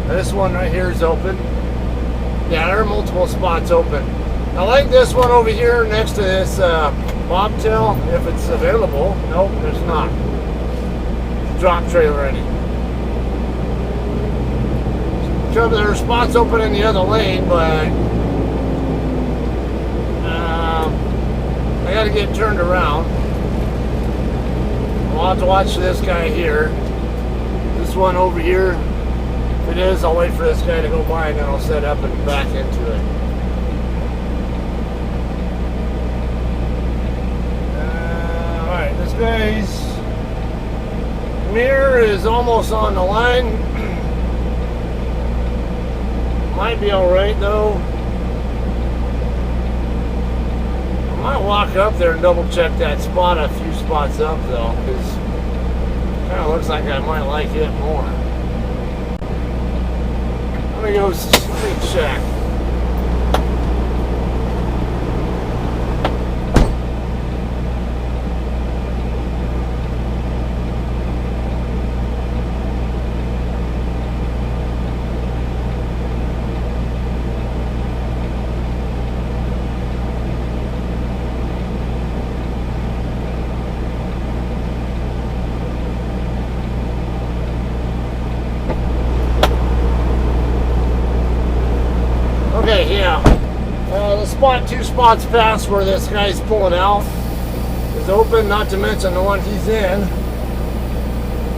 This one right here is open. Yeah, there are multiple spots open. I like this one over here next to this bobtail, if it's available. Nope, there's not. Drop trailer in it. There are spots open in the other lane, but I gotta get turned around. I'll have to watch this guy here. This one over here. If it is, I'll wait for this guy to go by and then I'll set up and back into it. Alright, this guy's mirror is almost on the line. Might be alright though. I might walk up there and double check that spot a few spots up though, because it kind of looks like I might like it more. Let me check. Okay, yeah. The spot 2 spots past where this guy's pulling out is open, not to mention the one he's in.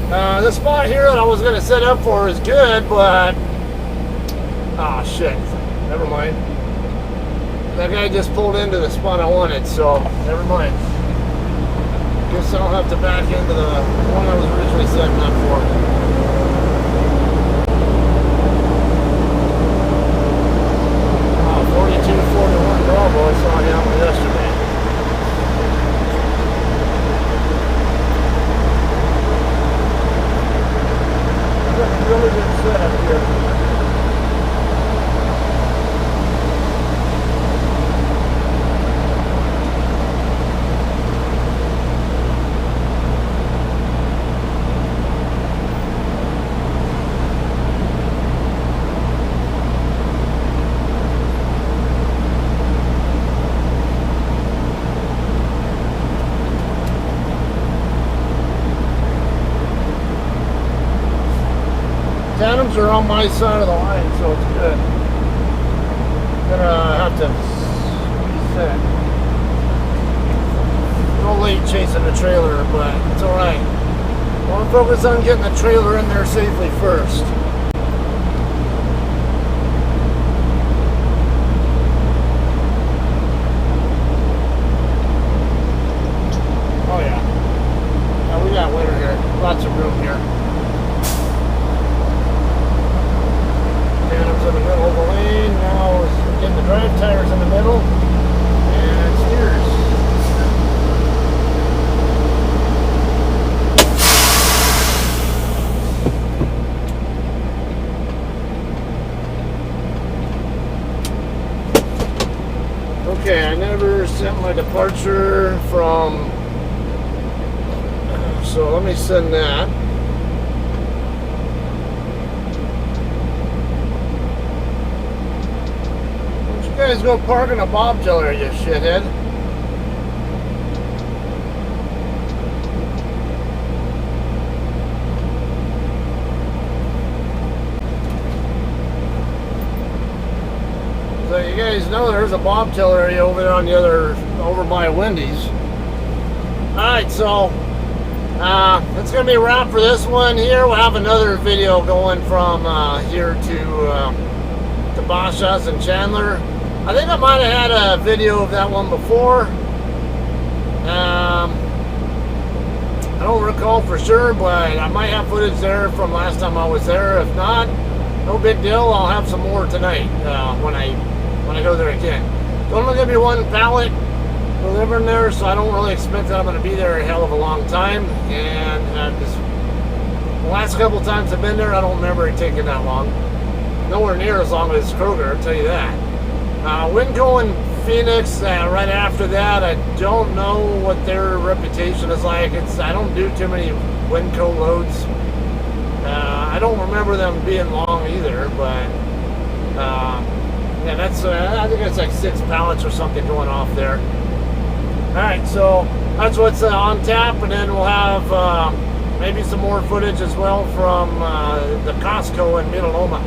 The spot here that I was going to set up for is good, but... ah, shit. Never mind. That guy just pulled into the spot I wanted, so never mind. Guess I'll have to back into the one I was originally setting up for. 4241 Bravo, I saw him yesterday. I've got a really good setup here. Tandems are on my side of the line, so it's good. I'm gonna have to reset. A little late chasing the trailer, but it's alright. I want to focus on getting the trailer in there safely first. Oh yeah. Yeah, we got winter here. Lots of room here. In the middle of the lane, now getting the drive tires in the middle, and steers. Okay, I never sent my departure from, so let me send that. You guys go park in a bobtail area, you shithead. guys know, there's a bobtail area over there on the other, over by Wendy's. Alright, so that's going to be a wrap for this one here. We'll have another video going from here to Basha's and Chandler. I think I might have had a video of that one before. I don't recall for sure, but I might have footage there from last time I was there. If not, no big deal. I'll have some more tonight when I go there again. So I'm only going to be one pallet delivering there, so I don't really expect that I'm going to be there a hell of a long time. And the last couple of times I've been there, I don't remember it taking that long. Nowhere near as long as Kroger, I'll tell you that. Winco and Phoenix, right after that, I don't know what their reputation is like. I don't do too many Winco loads. I don't remember them being long either, but yeah, that's I think it's like 6 pallets or something going off there. Alright, so that's what's on tap, and then we'll have maybe some more footage as well from the Costco in Petaluma,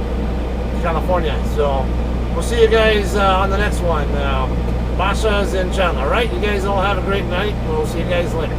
California. So we'll see you guys on the next one. Basha's in Chandler. Alright, you guys all have a great night. We'll see you guys later.